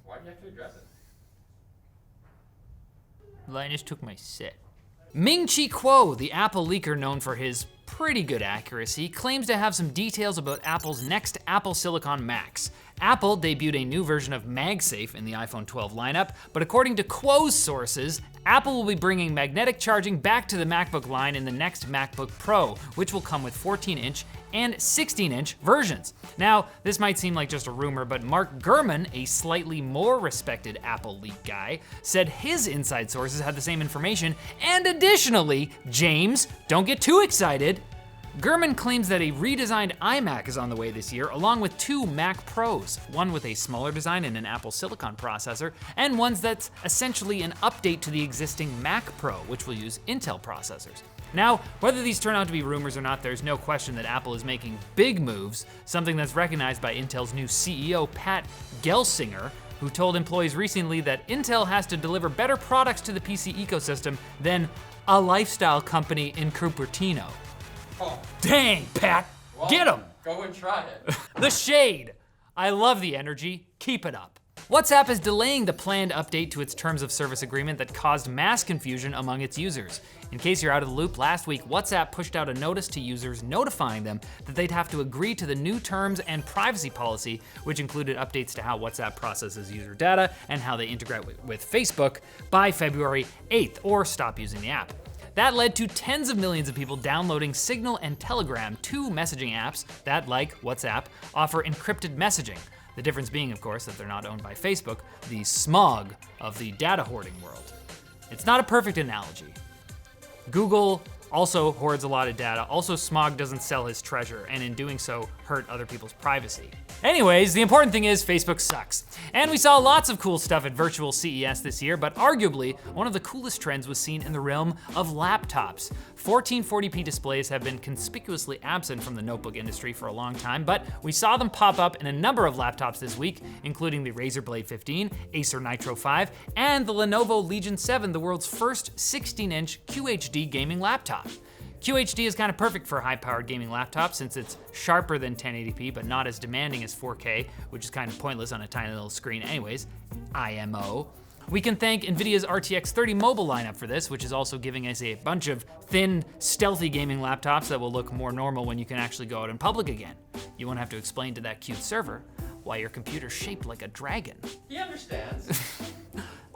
Why do you have to address it? Linus took my set. Ming-Chi Kuo, the Apple leaker known for his pretty good accuracy, claims to have some details about Apple's next Apple Silicon Macs. Apple debuted a new version of MagSafe in the iPhone 12 lineup, but according to Kuo's sources, Apple will be bringing magnetic charging back to the MacBook line in the next MacBook Pro, which will come with 14-inch and 16-inch versions. Now, this might seem like just a rumor, but Mark Gurman, a slightly more respected Apple leak guy, said his inside sources had the same information, and additionally, James, don't get too excited, Gurman claims that a redesigned iMac is on the way this year, along with 2 Mac Pros, one with a smaller design and an Apple Silicon processor, and one that's essentially an update to the existing Mac Pro, which will use Intel processors. Now, whether these turn out to be rumors or not, there's no question that Apple is making big moves, something that's recognized by Intel's new CEO, Pat Gelsinger, who told employees recently that Intel has to deliver better products to the PC ecosystem than a lifestyle company in Cupertino. Oh. Dang, Pat, Well, get him! Go and try it. The shade. I love the energy, keep it up. WhatsApp is delaying the planned update to its terms of service agreement that caused mass confusion among its users. In case you're out of the loop, last week WhatsApp pushed out a notice to users notifying them that they'd have to agree to the new terms and privacy policy, which included updates to how WhatsApp processes user data and how they integrate with Facebook by February 8th, or stop using the app. That led to tens of millions of people downloading Signal and Telegram, 2 messaging apps that, like WhatsApp, offer encrypted messaging. The difference being, of course, that they're not owned by Facebook, the smog of the data hoarding world. It's not a perfect analogy. Google also hoards a lot of data. Also, Smog doesn't sell his treasure, and in doing so, hurt other people's privacy. Anyways, the important thing is Facebook sucks. And we saw lots of cool stuff at virtual CES this year, but arguably, one of the coolest trends was seen in the realm of laptops. 1440p displays have been conspicuously absent from the notebook industry for a long time, but we saw them pop up in a number of laptops this week, including the Razer Blade 15, Acer Nitro 5, and the Lenovo Legion 7, the world's first 16-inch QHD gaming laptop. QHD is kind of perfect for high-powered gaming laptops since it's sharper than 1080p but not as demanding as 4K, which is kind of pointless on a tiny little screen anyways, IMO. We can thank NVIDIA's RTX 30 mobile lineup for this, which is also giving us a bunch of thin, stealthy gaming laptops that will look more normal when you can actually go out in public again. You won't have to explain to that cute server why your computer's shaped like a dragon. He understands.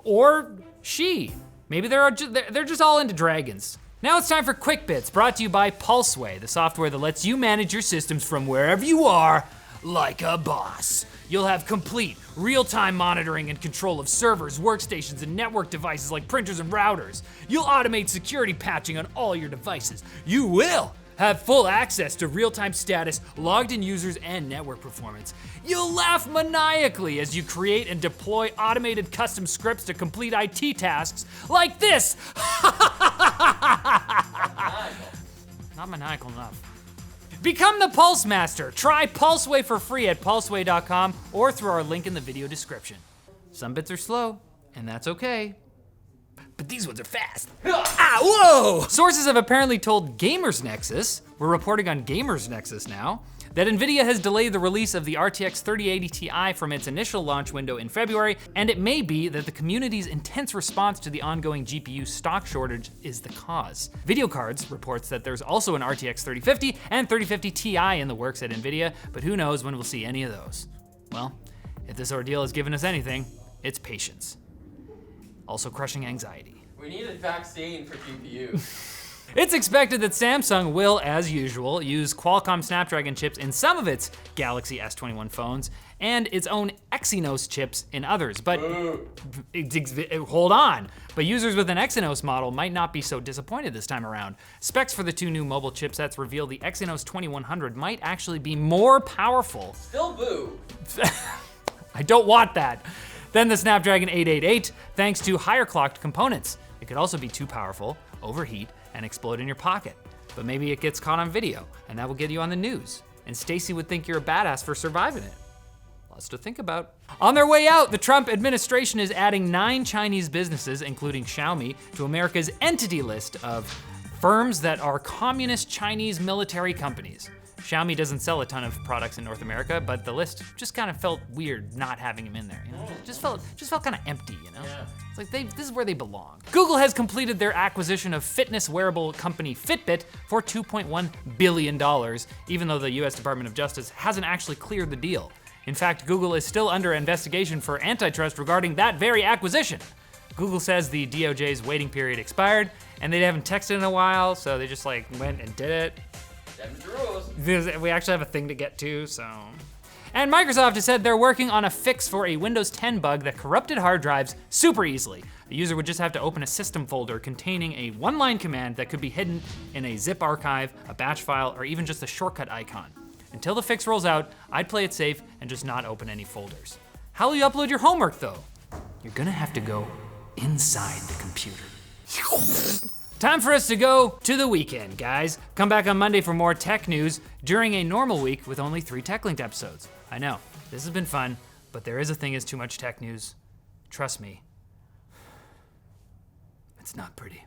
Or she. Maybe they're just all into dragons. Now it's time for Quick Bits, brought to you by Pulseway, the software that lets you manage your systems from wherever you are, like a boss. You'll have complete, real-time monitoring and control of servers, workstations, and network devices like printers and routers. You'll automate security patching on all your devices. You will have full access to real-time status, logged-in users, and network performance. You'll laugh maniacally as you create and deploy automated custom scripts to complete IT tasks like this. Not maniacal enough. Become the Pulse Master. Try Pulseway for free at pulseway.com or through our link in the video description. Some bits are slow, and that's okay. But these ones are fast. Ah, whoa! Sources have apparently told Gamers Nexus, we're reporting on Gamers Nexus now, that NVIDIA has delayed the release of the RTX 3080 Ti from its initial launch window in February, and it may be that the community's intense response to the ongoing GPU stock shortage is the cause. Video Cards reports that there's also an RTX 3050 and 3050 Ti in the works at NVIDIA, but who knows when we'll see any of those. Well, if this ordeal has given us anything, it's patience. Also crushing anxiety. We need a vaccine for GPU. It's expected that Samsung will, as usual, use Qualcomm Snapdragon chips in some of its Galaxy S21 phones and its own Exynos chips in others, but hold on. But users with an Exynos model might not be so disappointed this time around. Specs for the 2 new mobile chipsets reveal the Exynos 2100 might actually be more powerful. Still boo. I don't want that. Then the Snapdragon 888, thanks to higher clocked components. It could also be too powerful, overheat, and explode in your pocket. But maybe it gets caught on video, and that will get you on the news. And Stacy would think you're a badass for surviving it. Lots to think about. On their way out, the Trump administration is adding 9 Chinese businesses, including Xiaomi, to America's entity list of firms that are communist Chinese military companies. Xiaomi doesn't sell a ton of products in North America, but the list just kind of felt weird not having him in there. You know? It just felt kind of empty, you know? Yeah. It's like this is where they belong. Google has completed their acquisition of fitness wearable company Fitbit for $2.1 billion, even though the US Department of Justice hasn't actually cleared the deal. In fact, Google is still under investigation for antitrust regarding that very acquisition. Google says the DOJ's waiting period expired, and they haven't texted in a while, so they just like went and did it. Them's the rules. We actually have a thing to get to, so. And Microsoft has said they're working on a fix for a Windows 10 bug that corrupted hard drives super easily. The user would just have to open a system folder containing a one-line command that could be hidden in a zip archive, a batch file, or even just a shortcut icon. Until the fix rolls out, I'd play it safe and just not open any folders. How will you upload your homework though? You're gonna have to go inside the computer. Time for us to go to the weekend, guys. Come back on Monday for more tech news during a normal week with only 3 Techlinked episodes. I know, this has been fun, but there is a thing as too much tech news. Trust me, it's not pretty.